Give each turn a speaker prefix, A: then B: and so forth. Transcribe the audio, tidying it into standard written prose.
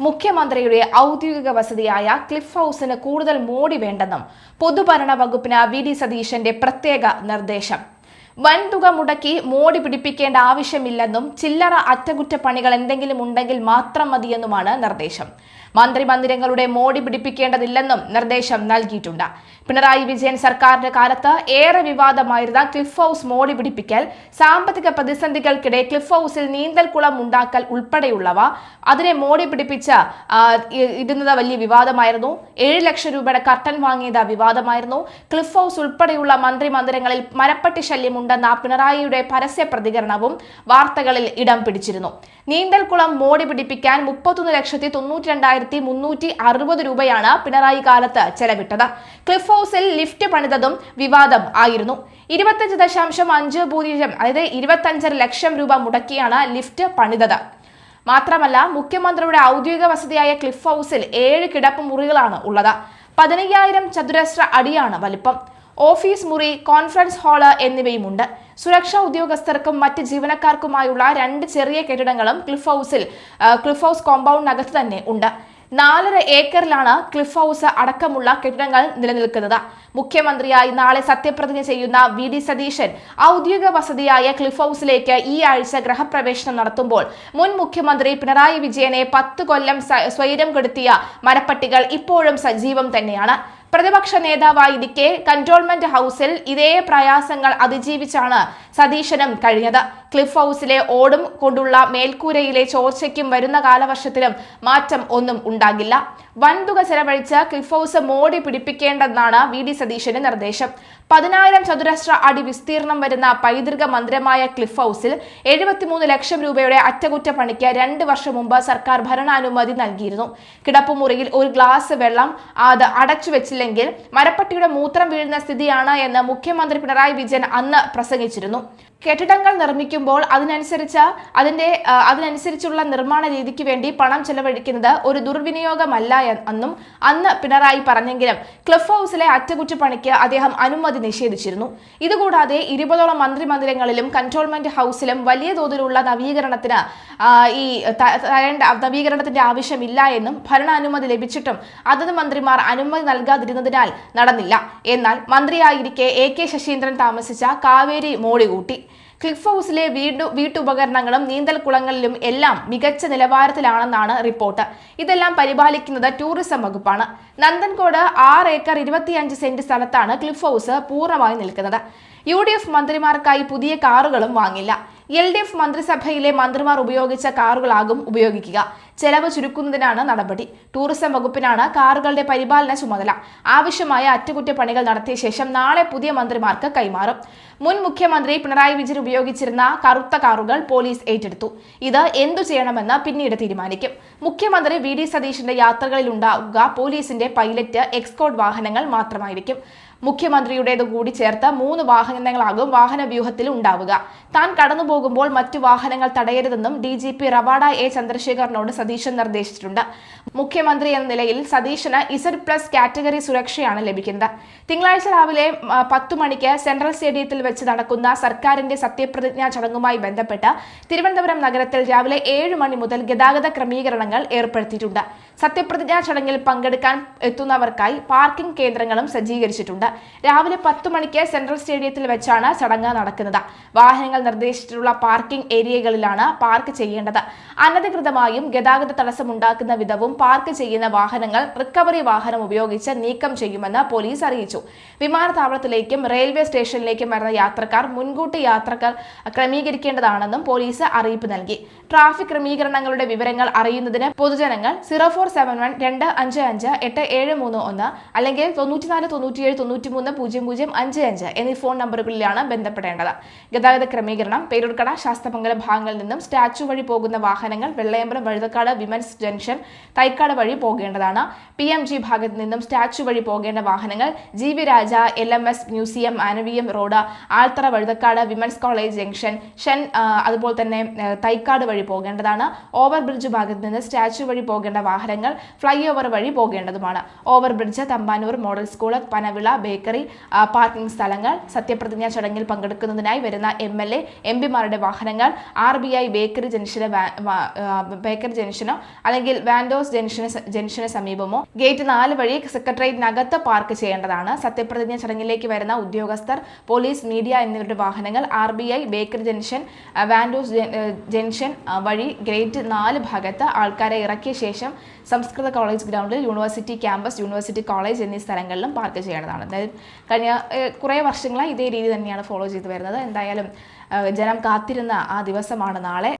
A: മുഖ്യമന്ത്രിയുടെ ഔദ്യോഗിക വസതിയായ ക്ലിഫ് ഹൗസിന് കൂടുതൽ മോടി വേണ്ടെന്നും പൊതുഭരണ വകുപ്പിന് വി.ഡി. സതീശന്റെ പ്രത്യേക നിർദ്ദേശം. വൻതുക മുടക്കി മോടി പിടിപ്പിക്കേണ്ട ആവശ്യമില്ലെന്നും ചില്ലറ അറ്റകുറ്റപ്പണികൾ എന്തെങ്കിലും ഉണ്ടെങ്കിൽ മാത്രം മതിയെന്നുമാണ് നിർദ്ദേശം. മന്ത്രിമന്ദിരങ്ങളുടെ മോടി പിടിപ്പിക്കേണ്ടതില്ലെന്നും നിർദ്ദേശം നൽകിയിട്ടുണ്ട്. പിണറായി വിജയൻ സർക്കാരിന്റെ കാലത്ത് ഏറെ വിവാദമായിരുന്ന ക്ലിഫ് ഹൗസ് മോടി പിടിപ്പിക്കൽ, സാമ്പത്തിക പ്രതിസന്ധികൾക്കിടെ ക്ലിഫ് ഹൗസിൽ നീന്തൽക്കുളം ഉണ്ടാക്കൽ ഉൾപ്പെടെയുള്ളവ അതിനെ മോടി പിടിപ്പിച്ച് ഇടുന്നത് വലിയ വിവാദമായിരുന്നു. 7 ലക്ഷം രൂപയുടെ കർട്ടൻ വാങ്ങിയത് വിവാദമായിരുന്നു. ക്ലിഫ് ഹൗസ് ഉൾപ്പെടെയുള്ള മന്ത്രിമന്ദിരങ്ങളിൽ മരപ്പട്ടി ശല്യം ഉണ്ടെന്ന പിണറായിയുടെ പരസ്യ പ്രതികരണവും വാർത്തകളിൽ ഇടം പിടിച്ചിരുന്നു. നീന്തൽക്കുളം മോടി പിടിപ്പിക്കാൻ 31,92,360 രൂപയാണ് പിണറായി കാലത്ത് ചെലവിട്ടത്. ക്ലിഫ് ഹൗസിൽ ലിഫ്റ്റ് പണിതതും വിവാദം ആയിരുന്നു. 25.50 അതായത് 25 ലക്ഷം രൂപ മുടക്കിയാണ് ലിഫ്റ്റ് പണിതത്. മാത്രമല്ല, മുഖ്യമന്ത്രിയുടെ ഔദ്യോഗിക വസതിയായ ക്ലിഫ് ഹൗസിൽ 7 കിടപ്പ് മുറികളാണ് ഉള്ളത്. 15,000 ചതുരശ്ര അടിയാണ് വലിപ്പം. ഓഫീസ് മുറി, കോൺഫറൻസ് ഹാള് എന്നിവയുമുണ്ട്. സുരക്ഷാ ഉദ്യോഗസ്ഥർക്കും മറ്റ് ജീവനക്കാർക്കുമായുള്ള 2 ചെറിയ കെട്ടിടങ്ങളും ക്ലിഫ് ഹൗസ് കോമ്പൗണ്ടിനകത്ത് തന്നെ ഉണ്ട്. 4.5 ഏക്കറിലാണ് ക്ലിഫ് ഹൗസ് അടക്കമുള്ള കെട്ടിടങ്ങൾ നിലനിൽക്കുന്നത്. മുഖ്യമന്ത്രിയായി നാളെ സത്യപ്രതിജ്ഞ ചെയ്യുന്ന വി.ഡി. സതീശൻ ഔദ്യോഗിക വസതിയായ ക്ലിഫ് ഹൗസിലേക്ക് ഈ ആഴ്ച ഗൃഹപ്രവേശനം നടത്തുമ്പോൾ മുൻ മുഖ്യമന്ത്രി പിണറായി വിജയനെ 10 കൊല്ലം സ്വൈരം കെടുത്തിയ മരപ്പട്ടികൾ ഇപ്പോഴും സജീവം തന്നെയാണ്. പ്രതിപക്ഷ നേതാവായിരിക്കെ കന്റോൺമെന്റ് ഹൗസിൽ ഇതേ പ്രയാസങ്ങൾ അതിജീവിച്ചാണ് സതീശനും കഴിഞ്ഞത്. ക്ലിഫ് ഹൗസിലെ ഓടും കൊണ്ടുള്ള മേൽക്കൂരയിലെ ചോർച്ചയ്ക്കും വരുന്ന കാലവർഷത്തിലും മാറ്റം ഒന്നും ഉണ്ടാകില്ല. വൻതുക ചെലവഴിച്ച് ക്ലിഫ് ഹൗസ് മോടി പിടിപ്പിക്കേണ്ടെന്നാണ് വി.ഡി. സതീശന്റെ നിർദ്ദേശം. 10,000 ചതുരശ്ര അടി വിസ്തീർണം വരുന്ന പൈതൃക മന്ദിരമായ ക്ലിഫ് ഹൗസിൽ 73 ലക്ഷം രൂപയുടെ അറ്റകുറ്റപ്പണിക്ക് 2 വർഷം മുമ്പ് സർക്കാർ ഭരണാനുമതി നൽകിയിരുന്നു. കിടപ്പുമുറിയിൽ ഒരു ഗ്ലാസ് വെള്ളം അത് അടച്ചു വെച്ചില്ലെങ്കിൽ മരപ്പട്ടിയുടെ മൂത്രം വീഴുന്ന സ്ഥിതിയാണ് എന്ന് മുഖ്യമന്ത്രി പിണറായി വിജയൻ അന്ന് പ്രസംഗിച്ചിരുന്നു. കെട്ടിടങ്ങൾ നിർമ്മിക്കുമ്പോൾ അതിനനുസരിച്ചുള്ള നിർമ്മാണ രീതിക്ക് വേണ്ടി പണം ചെലവഴിക്കുന്നത് ഒരു ദുർവിനിയോഗമല്ല എന്നും അന്ന് പിണറായി പറഞ്ഞെങ്കിലും ക്ലിഫ് ഹൗസിലെ അറ്റകുറ്റപ്പണിക്ക് അദ്ദേഹം അനുമതി നിഷേധിച്ചിരുന്നു. ഇതുകൂടാതെ 20ഓളം മന്ത്രിമന്ദിരങ്ങളിലും കന്റോൺമെന്റ് ഹൗസിലും വലിയ തോതിലുള്ള നവീകരണത്തിന്റെ ആവശ്യമില്ല എന്നും ഭരണാനുമതി ലഭിച്ചിട്ടും അതത് മന്ത്രിമാർ അനുമതി നൽകാതിരുന്നതിനാൽ നടന്നില്ല. എന്നാൽ മന്ത്രിയായിരിക്കെ A.K. ശശീന്ദ്രൻ താമസിച്ച കാവേരി മോടി കൂട്ടി. ക്ലിഫ് ഹൗസിലെ വീട്ടുപകരണങ്ങളും നീന്തൽക്കുളങ്ങളിലും എല്ലാം മികച്ച നിലവാരത്തിലാണെന്നാണ് റിപ്പോർട്ട്. ഇതെല്ലാം പരിപാലിക്കുന്നത് ടൂറിസം വകുപ്പാണ്. നന്ദൻകോട് 6 ഏക്കർ 25 സെന്റ് സ്ഥലത്താണ് ക്ലിഫ് ഹൗസ് പൂർണ്ണമായി നിൽക്കുന്നത്. UDF മന്ത്രിമാർക്കായി പുതിയ കാറുകളും വാങ്ങില്ല. LDF മന്ത്രിസഭയിലെ മന്ത്രിമാർ ഉപയോഗിച്ച കാറുകളാകും ഉപയോഗിക്കുക. ചെലവ് ചുരുക്കുന്നതിനാണ് നടപടി. ടൂറിസം വകുപ്പിനാണ് കാറുകളുടെ പരിപാലന ചുമതല. ആവശ്യമായ അറ്റകുറ്റപ്പണികൾ നടത്തിയ ശേഷം നാളെ പുതിയ മന്ത്രിമാർക്ക് കൈമാറും. മുൻ മുഖ്യമന്ത്രി പിണറായി വിജയൻ ഉപയോഗിച്ചിരുന്ന കറുത്ത കാറുകൾ പോലീസ് ഏറ്റെടുത്തു. ഇത് എന്തു ചെയ്യണമെന്ന് പിന്നീട് തീരുമാനിക്കും. മുഖ്യമന്ത്രി വി.ഡി. സതീശന്റെ യാത്രകളിൽ ഉണ്ടാവുക പോലീസിന്റെ പൈലറ്റ്, എക്സ്കോർട്ട് വാഹനങ്ങൾ മാത്രമായിരിക്കും. മുഖ്യമന്ത്രിയുടേത് കൂടി ചേർത്ത് 3 വാഹനങ്ങളാകും വാഹന വ്യൂഹത്തിൽ ഉണ്ടാവുക. താൻ കടന്നുപോകുമ്പോൾ മറ്റു വാഹനങ്ങൾ തടയരുതെന്നും DGP റവാഡ A. ചന്ദ്രശേഖറിനോട് സതീശൻ നിർദ്ദേശിച്ചിട്ടുണ്ട്. മുഖ്യമന്ത്രി എന്ന നിലയിൽ സതീശന് Z+ കാറ്റഗറി സുരക്ഷയാണ് ലഭിക്കുന്നത്. തിങ്കളാഴ്ച രാവിലെ 10 മണിക്ക് സെൻട്രൽ സ്റ്റേഡിയത്തിൽ വെച്ച് നടക്കുന്ന സർക്കാരിന്റെ സത്യപ്രതിജ്ഞാ ചടങ്ങുമായി ബന്ധപ്പെട്ട് തിരുവനന്തപുരം നഗരത്തിൽ രാവിലെ 7 മണി മുതൽ ഗതാഗത ക്രമീകരണങ്ങൾ ഏർപ്പെടുത്തിയിട്ടുണ്ട്. സത്യപ്രതിജ്ഞാ ചടങ്ങിൽ പങ്കെടുക്കാൻ എത്തുന്നവർക്കായി പാർക്കിംഗ് കേന്ദ്രങ്ങളും സജ്ജീകരിച്ചിട്ടുണ്ട്. രാവിലെ 10 മണിക്ക് സെൻട്രൽ സ്റ്റേഡിയത്തിൽ വെച്ചാണ് ചടങ്ങ് നടക്കുന്നത്. വാഹനങ്ങൾ നിർദ്ദേശിച്ചിട്ടുള്ള പാർക്കിംഗ് ഏരിയകളിലാണ് പാർക്ക് ചെയ്യേണ്ടത്. അനധികൃതമായും ഗതാഗത തടസ്സമുണ്ടാക്കുന്ന വിധവും പാർക്ക് ചെയ്യുന്ന വാഹനങ്ങൾ റിക്കവറി വാഹനം ഉപയോഗിച്ച് നീക്കം ചെയ്യുമെന്ന് പോലീസ് അറിയിച്ചു. വിമാനത്താവളത്തിലേക്കും റെയിൽവേ സ്റ്റേഷനിലേക്കും വരുന്ന യാത്രക്കാർ മുൻകൂട്ടി യാത്രക്കാർ ക്രമീകരിക്കേണ്ടതാണെന്നും പോലീസ് അറിയിപ്പ് നൽകി. ട്രാഫിക് ക്രമീകരണങ്ങളുടെ വിവരങ്ങൾ അറിയുന്നതിന് പൊതുജനങ്ങൾ 0471-255-8731 അല്ലെങ്കിൽ 9497930055 എന്നീ ഫോൺ നമ്പറുകളിലാണ് ബന്ധപ്പെടേണ്ടത്. ഗതാഗത ക്രമീകരണം: പേരൂർക്കട, ശാസ്തമംഗലം ഭാഗങ്ങളിൽ നിന്നും സ്റ്റാച്യു വഴി പോകുന്ന വാഹനങ്ങൾ വെള്ളയമ്പലം, വഴുതക്കാട്, വിമൻസ് ജംഗ്ഷൻ, തൈക്കാട് വഴി പോകേണ്ടതാണ്. PMG ഭാഗത്ത് നിന്നും സ്റ്റാച്യു വഴി പോകേണ്ട വാഹനങ്ങൾ GV രാജ, LMS, മ്യൂസിയം, മാനവീയം റോഡ്, ആൽത്തറ വഴുതക്കാട് വിമൻസ് കോളേജ് ജംഗ്ഷൻ അതുപോലെ തന്നെ തൈക്കാട് വഴി പോകേണ്ടതാണ്. ഓവർ ബ്രിഡ്ജ് ഭാഗത്ത് നിന്ന് സ്റ്റാച്യു വഴി പോകേണ്ട വാഹനങ്ങൾ ഫ്ലൈ ഓവർ വഴി പോകേണ്ടതുമാണ്. Over bridge, Thampanoor model school, Panavila, bakery, parking സ്ഥലങ്ങൾ, സത്യപ്രതിജ്ഞാ ചടങ്ങിൽ പങ്കെടുക്കുന്നതിനായി വരുന്ന MLA, MP-മാരുടെ വാഹനങ്ങൾ RBI ബേക്കറി ജംഗ്ഷനോ അല്ലെങ്കിൽ വാൻഡോസ് ജംഗ്ഷന് സമീപമോ ഗേറ്റ് 4 വഴി സെക്രട്ടേറിയറ്റിനകത്ത് പാർക്ക് ചെയ്യേണ്ടതാണ്. സത്യപ്രതിജ്ഞാ ചടങ്ങിലേക്ക് വരുന്ന ഉദ്യോഗസ്ഥർ, പോലീസ്, മീഡിയ എന്നിവരുടെ വാഹനങ്ങൾ RBI ബേക്കറി ജംഗ്ഷൻ, വാൻഡോസ് ജംഗ്ഷൻ വഴി ഗേറ്റ് 4 ഭാഗത്ത് ആൾക്കാരെ ഇറക്കിയ ശേഷം സംസ്കൃത കോളേജ് ഗ്രൗണ്ടിൽ, യൂണിവേഴ്സിറ്റി ക്യാമ്പസ്, യൂണിവേഴ്സിറ്റി കോളേജ് എന്നീ സ്ഥലങ്ങളിലും പാർക്ക് ചെയ്യേണ്ടതാണ്. അതായത് കഴിഞ്ഞ കുറേ വർഷങ്ങളായി ഇതേ രീതി തന്നെയാണ് ഫോളോ ചെയ്തു വരുന്നത്. എന്തായാലും ജനം കാത്തിരുന്ന ആ ദിവസമാണ് നാളെ.